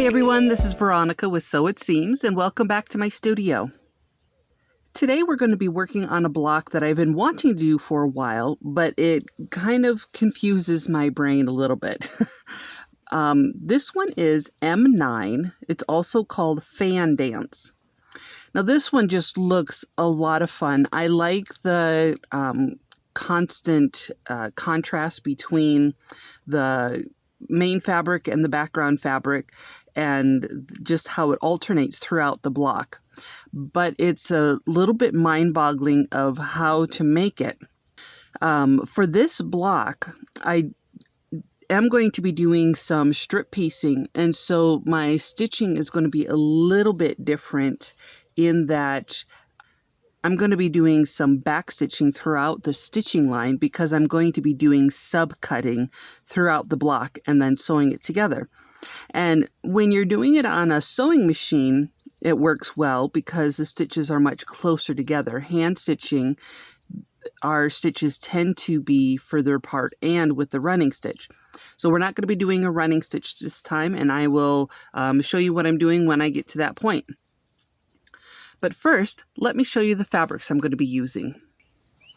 everyone, this is Veronica with Sew It Seams, and welcome back to my studio. Today we're going to be working on a block that I've been wanting to do for a while, but it kind of confuses my brain a little bit. This one is M-9. It's also called Fan Dance. Now this one just looks a lot of fun. I like the constant contrast between the main fabric and the background fabric, and just how it alternates throughout the block. But it's a little bit mind-boggling of how to make it. For this block, I am going to be doing some strip piecing, and so my stitching is going to be a little bit different in that I'm going to be doing some back stitching throughout the stitching line because I'm going to be doing sub-cutting throughout the block and then sewing it together. And when you're doing it on a sewing machine, it works well because the stitches are much closer together. Hand stitching, our stitches tend to be further apart and with the running stitch. So we're not going to be doing a running stitch this time, and I will show you what I'm doing when I get to that point. But first, let me show you the fabrics I'm going to be using.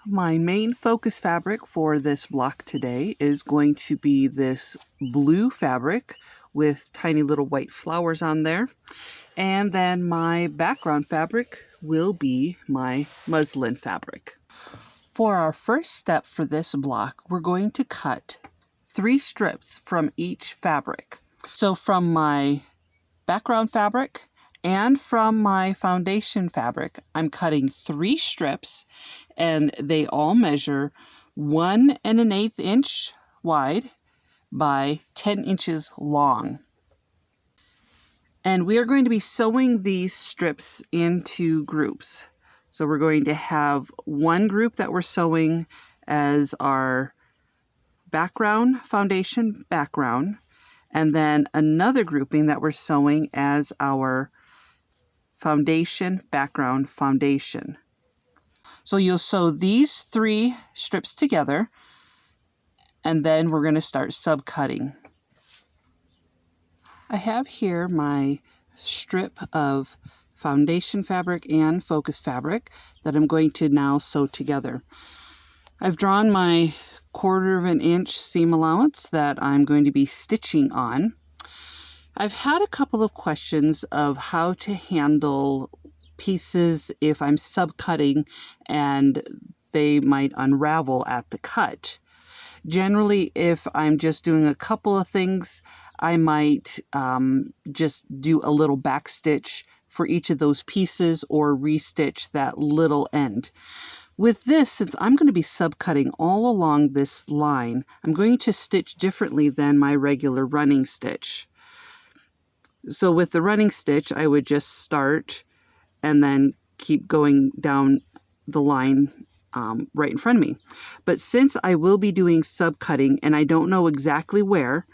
My main focus fabric for this block today is going to be this blue fabric with tiny little white flowers on there. And then my background fabric will be my muslin fabric. For our first step for this block, we're going to cut 3 strips from each fabric. So from my background fabric and from my foundation fabric, I'm cutting 3 strips, and they all measure 1 1/8 inch wide by 10 inches long. And we are going to be sewing these strips into groups. So we're going to have one group that we're sewing as our background, foundation, background, and then another grouping that we're sewing as our foundation, background, foundation. So you'll sew these 3 strips together, and then we're going to start sub-cutting. I have here my strip of foundation fabric and focus fabric that I'm going to now sew together. I've drawn my 1/4 inch seam allowance that I'm going to be stitching on. I've had a couple of questions of how to handle pieces if I'm sub-cutting and they might unravel at the cut. Generally, if I'm just doing a couple of things, I might just do a little back stitch for each of those pieces or restitch that little end. With this, since I'm going to be sub-cutting all along this line, I'm going to stitch differently than my regular running stitch. So with the running stitch, I would just start and then keep going down the line right in front of me. But since I will be doing sub-cutting and I don't know exactly where,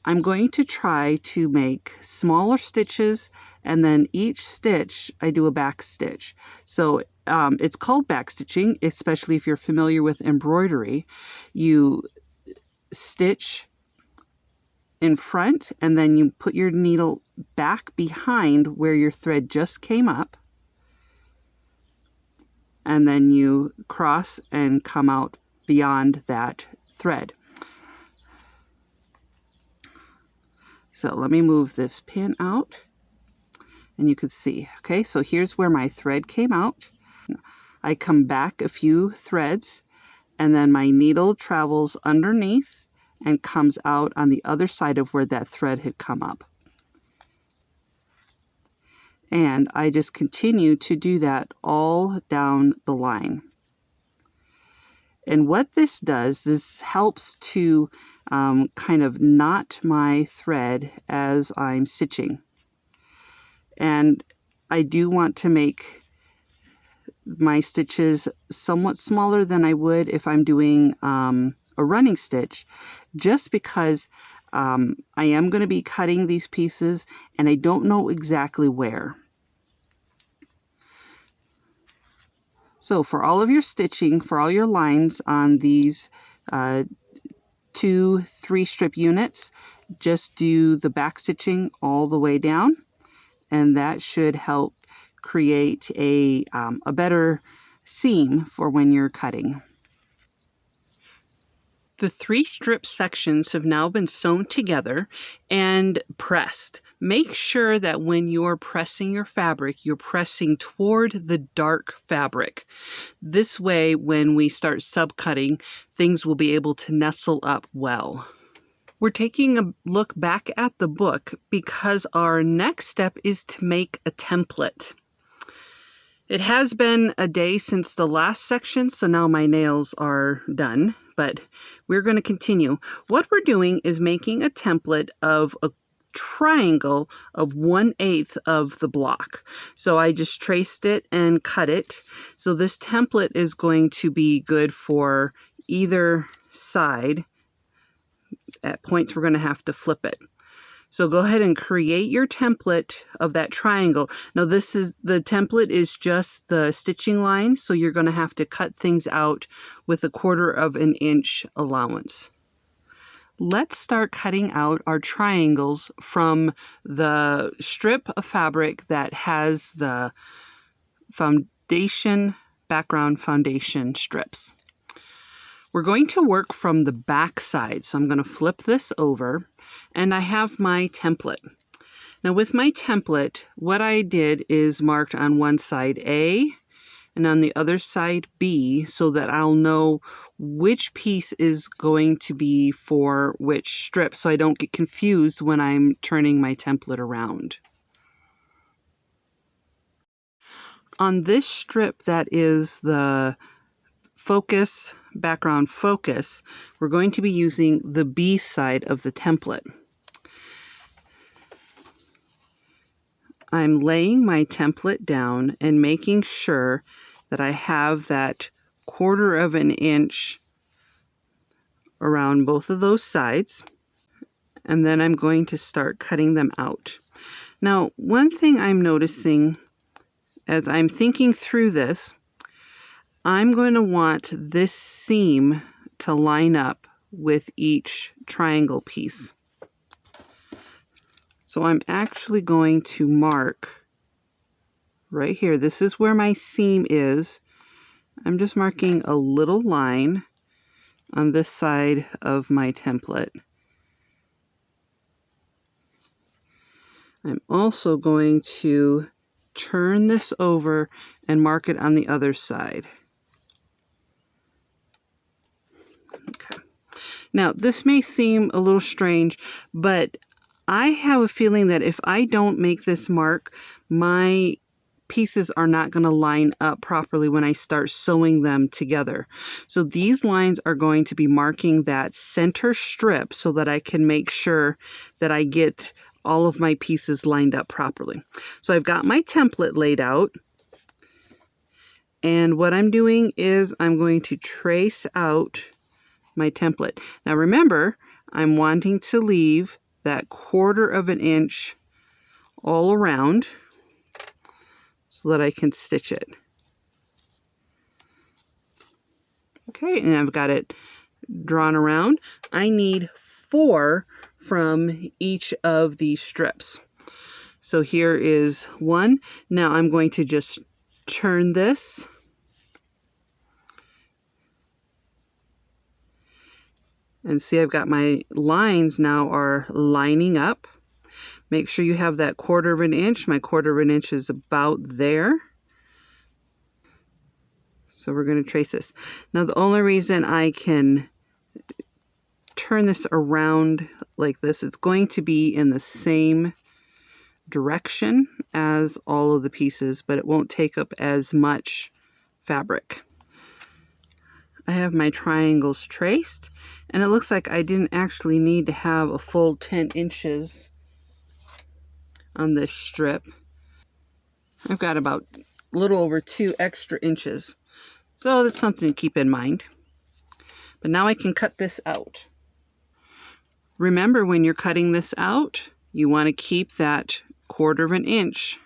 I'm going to try to make smaller stitches, and then each stitch I do a back stitch. So it's called back stitching, especially if you're familiar with embroidery. You stitch in front, and then you put your needle back behind where your thread just came up, and then you cross and come out beyond that thread. So let me move this pin out, and you can see, okay, so here's where my thread came out. I come back a few threads, and then my needle travels underneath and comes out on the other side of where that thread had come up. And I just continue to do that all down the line. And what this does, this helps to kind of knot my thread as I'm stitching. And I do want to make my stitches somewhat smaller than I would if I'm doing a running stitch, just because I am going to be cutting these pieces and I don't know exactly where. So for all of your stitching, for all your lines on these 2 3-strip units. Just do the back stitching all the way down, and that should help create a better seam for when you're cutting. The 3-strip sections have now been sewn together and pressed. Make sure that when you're pressing your fabric, you're pressing toward the dark fabric. This way, when we start subcutting, things will be able to nestle up well. We're taking a look back at the book because our next step is to make a template. It has been a day since the last section, so now my nails are done, but we're going to continue. What we're doing is making a template of a triangle of 1/8 of the block. So I just traced it and cut it. So this template is going to be good for either side. At points, we're going to have to flip it. So go ahead and create your template of that triangle. Now the template is just the stitching line, so you're going to have to cut things out with 1/4 inch allowance. Let's start cutting out our triangles from the strip of fabric that has the background foundation strips. We're going to work from the back side, so I'm going to flip this over, and I have my template. Now with my template, what I did is marked on one side A and on the other side B, so that I'll know which piece is going to be for which strip, so I don't get confused when I'm turning my template around. On this strip that is the background focus, we're going to be using the B side of the template. I'm laying my template down and making sure that I have that 1/4 inch around both of those sides, and then I'm going to start cutting them out. Now, one thing I'm noticing as I'm thinking through this, I'm going to want this seam to line up with each triangle piece. So I'm actually going to mark right here. This is where my seam is. I'm just marking a little line on this side of my template. I'm also going to turn this over and mark it on the other side. Okay. Now, this may seem a little strange, but I have a feeling that if I don't make this mark, my pieces are not going to line up properly when I start sewing them together. So these lines are going to be marking that center strip so that I can make sure that I get all of my pieces lined up properly. So I've got my template laid out. And what I'm doing is I'm going to trace out my template. Now remember, I'm wanting to leave that 1/4 inch all around so that I can stitch it. Okay, and I've got it drawn around. I need 4 from each of these strips. So here is 1. Now I'm going to just turn this. And see, I've got my lines now are lining up. Make sure you have that 1/4 inch. My 1/4 inch is about there. So we're going to trace this. Now the only reason I can turn this around like this, it's going to be in the same direction as all of the pieces, but it won't take up as much fabric. I have my triangles traced, and it looks like I didn't actually need to have a full 10 inches on this strip. I've got about a little over 2 extra inches. So that's something to keep in mind. But now I can cut this out. Remember, when you're cutting this out, you want to keep that 1/4 inch.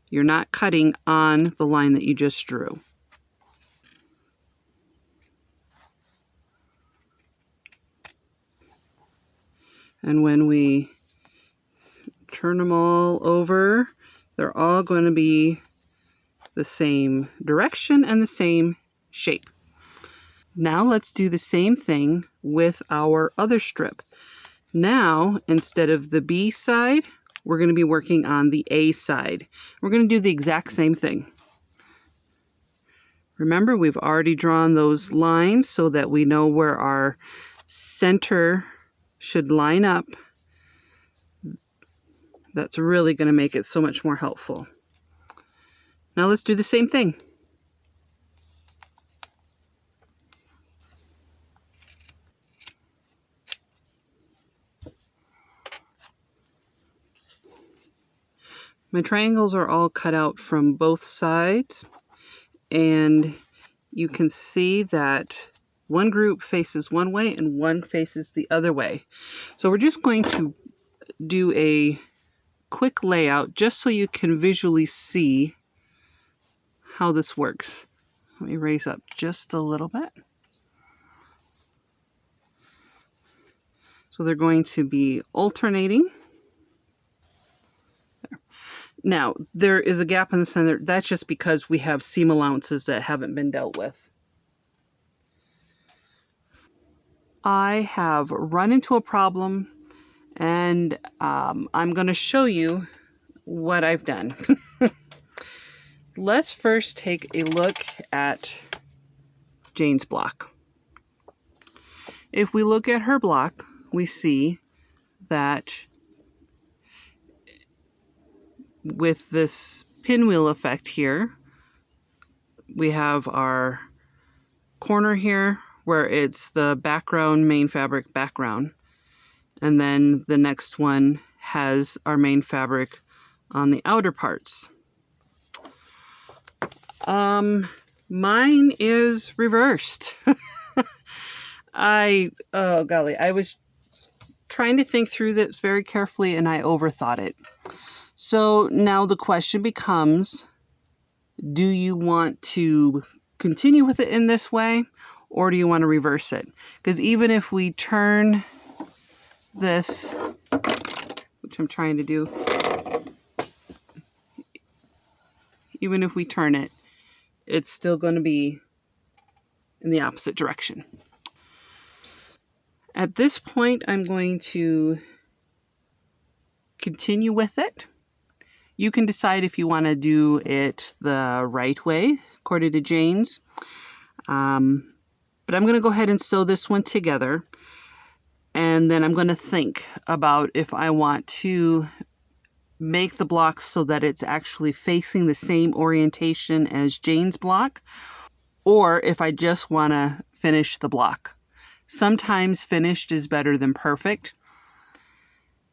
You're not cutting on the line that you just drew. And when we turn them all over, they're all going to be the same direction and the same shape. Now let's do the same thing with our other strip. Now, instead of the B side, we're going to be working on the A side. We're going to do the exact same thing. Remember, we've already drawn those lines so that we know where our center should line up. That's really going to make it so much more helpful. Now let's do the same thing. My triangles are all cut out from both sides, and you can see that one group faces one way and one faces the other way. So we're just going to do a quick layout just so you can visually see how this works. Let me raise up just a little bit. So they're going to be alternating. Now, there is a gap in the center. That's just because we have seam allowances that haven't been dealt with. I have run into a problem, and I'm going to show you what I've done. Let's first take a look at Jane's block. If we look at her block, we see that with this pinwheel effect here, we have our corner here where it's the background, main fabric, background. And then the next one has our main fabric on the outer parts. Mine is reversed. Oh golly, I was trying to think through this very carefully and I overthought it. So now the question becomes, do you want to continue with it in this way, or do you want to reverse it? Because even if we turn this, which I'm trying to do, even if we turn it, it's still going to be in the opposite direction. At this point, I'm going to continue with it. You can decide if you want to do it the right way, according to Jane's. But I'm going to go ahead and sew this one together. And then I'm going to think about if I want to make the block so that it's actually facing the same orientation as Jane's block, or if I just want to finish the block. Sometimes finished is better than perfect.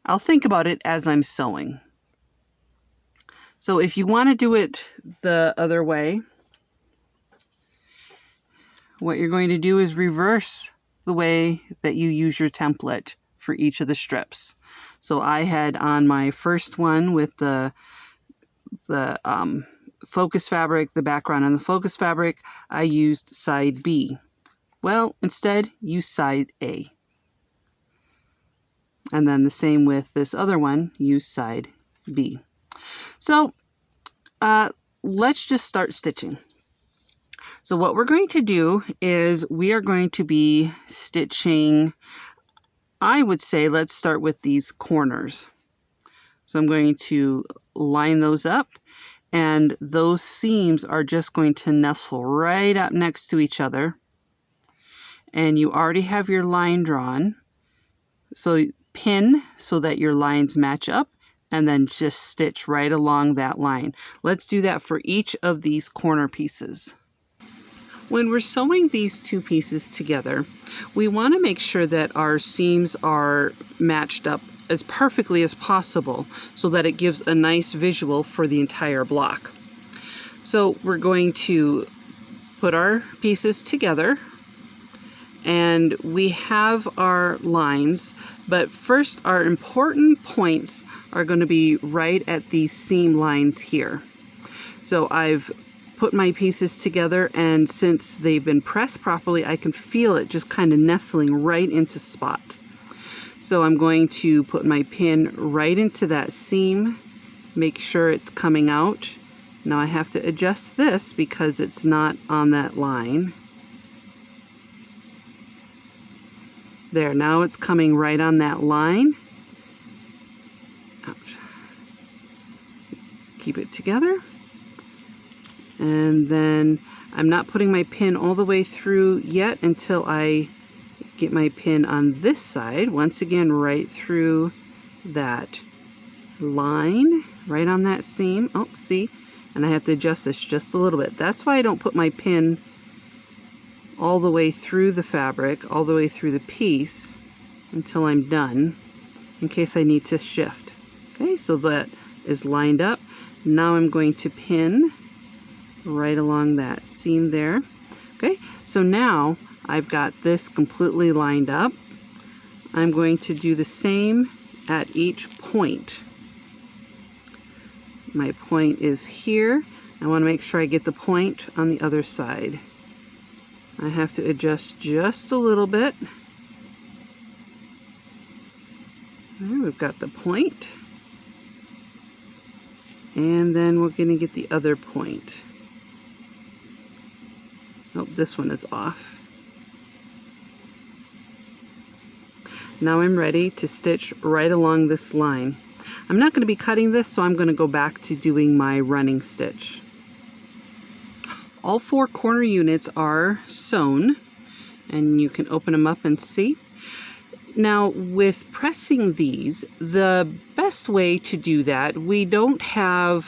I'll think about it as I'm sewing. So if you want to do it the other way, what you're going to do is reverse the way that you use your template for each of the strips. So I had on my first one with the focus fabric, the background on the focus fabric, I used side B. Well, instead, use side A. And then the same with this other one, use side B. So let's just start stitching. So what we're going to do is we are going to be stitching, I would say let's start with these corners. So I'm going to line those up, and those seams are just going to nestle right up next to each other. And you already have your line drawn. So pin so that your lines match up, and then just stitch right along that line. Let's do that for each of these corner pieces. When we're sewing these two pieces together, we want to make sure that our seams are matched up as perfectly as possible so that it gives a nice visual for the entire block. So we're going to put our pieces together, and we have our lines, but first our important points are going to be right at these seam lines here. So I've put my pieces together, and since they've been pressed properly, I can feel it just kind of nestling right into spot. So I'm going to put my pin right into that seam, make sure it's coming out. Now I have to adjust this because it's not on that line. There, now it's coming right on that line. Ouch. Keep it together. And then I'm not putting my pin all the way through yet until I get my pin on this side. Once again, right through that line, right on that seam. Oh, see? And I have to adjust this just a little bit. That's why I don't put my pin all the way through the fabric, all the way through the piece until I'm done, in case I need to shift. Okay, so that is lined up. Now I'm going to pin right along that seam there. Okay, so now I've got this completely lined up. I'm going to do the same at each point. My point is here. I want to make sure I get the point on the other side. I have to adjust just a little bit. There, we've got the point. And then we're going to get the other point. Oh, this one is off. Now I'm ready to stitch right along this line. I'm not going to be cutting this, so I'm going to go back to doing my running stitch. All 4 corner units are sewn, and you can open them up and see. Now with pressing these, the best way to do that, we don't have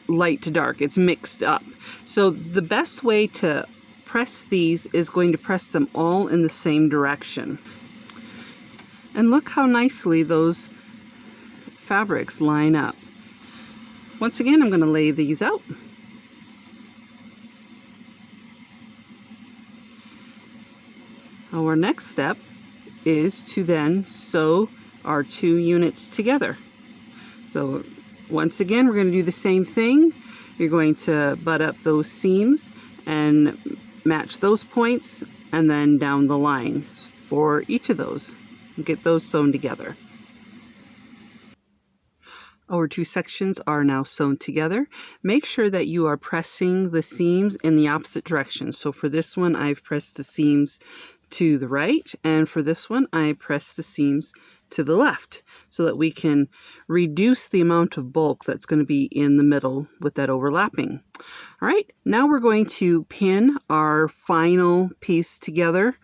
light to dark, it's mixed up. So the best way to press these is going to press them all in the same direction. And look how nicely those fabrics line up. Once again, I'm going to lay these out. Our next step is to then sew our 2 units together. So once again, we're going to do the same thing. You're going to butt up those seams and match those points, and then down the line for each of those. Get those sewn together. Our 2 sections are now sewn together. Make sure that you are pressing the seams in the opposite direction. So for this one, I've pressed the seams to the right, and for this one, I press the seams to the left so that we can reduce the amount of bulk that's going to be in the middle with that overlapping. All right, now we're going to pin our final piece together.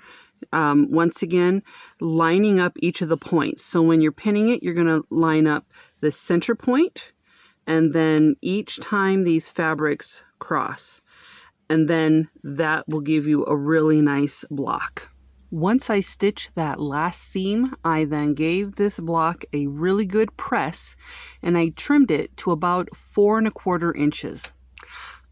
Once again, lining up each of the points. So when you're pinning it, you're going to line up the center point, and then each time these fabrics cross, and then that will give you a really nice block. Once I stitched that last seam, I then gave this block a really good press, and I trimmed it to about 4 1/4 inches.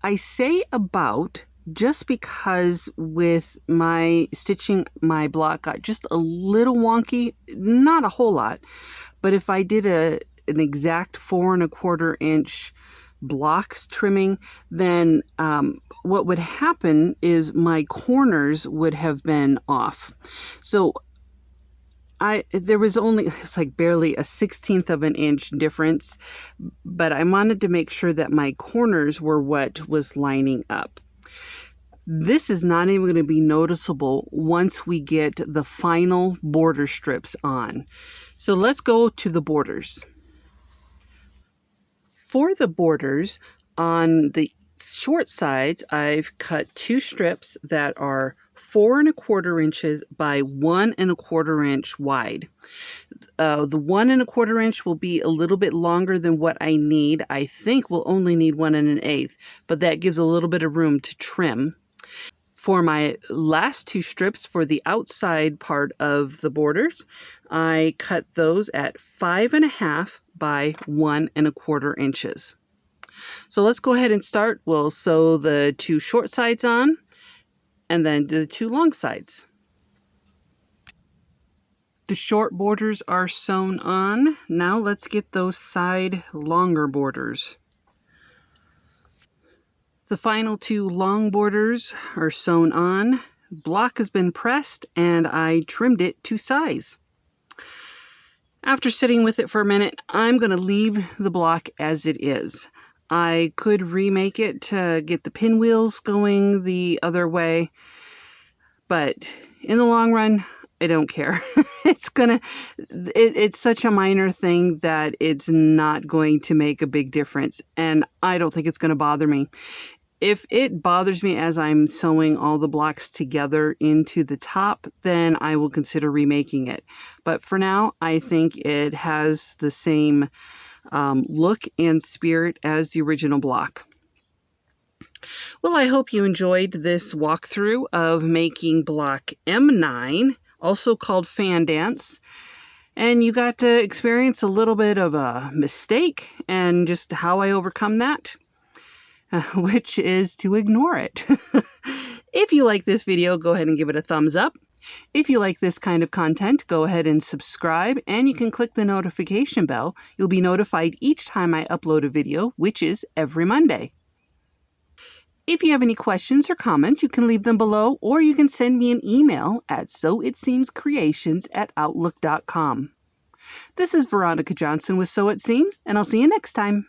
I say about just because with my stitching, my block got just a little wonky, not a whole lot, but if I did an exact 4 1/4 inch blocks trimming, then what would happen is my corners would have been off. So there was only, it's like barely a 1/16 of an inch difference, but I wanted to make sure that my corners were what was lining up. This is not even going to be noticeable once we get the final border strips on. So let's go to the borders. For the borders, on the short sides, I've cut 2 strips that are 4 1/4 inches by 1 1/4 inch wide. The 1 1/4 inch will be a little bit longer than what I need. I think we'll only need 1 1/8, but that gives a little bit of room to trim. For my last 2 strips for the outside part of the borders, I cut those at 5 1/2 by 1 1/4 inches. So let's go ahead and start. We'll sew the 2 short sides on, and then the 2 long sides. The short borders are sewn on. Now let's get those side longer borders. The final 2 long borders are sewn on. Block has been pressed, and I trimmed it to size. After sitting with it for a minute, I'm going to leave the block as it is. I could remake it to get the pinwheels going the other way, but in the long run, I don't care. It's such a minor thing that it's not going to make a big difference, and I don't think it's going to bother me. If it bothers me as I'm sewing all the blocks together into the top, then I will consider remaking it. But for now, I think it has the same look and spirit as the original block. Well, I hope you enjoyed this walkthrough of making block M-9, also called Fan Dance. And you got to experience a little bit of a mistake and just how I overcome that. Which is to ignore it. If you like this video, go ahead and give it a thumbs up. If you like this kind of content, go ahead and subscribe, and you can click the notification bell. You'll be notified each time I upload a video, which is every Monday. If you have any questions or comments, you can leave them below, or you can send me an email at sewitseamscreations@outlook.com. This is Veronica Johnson with Sew It Seams, and I'll see you next time.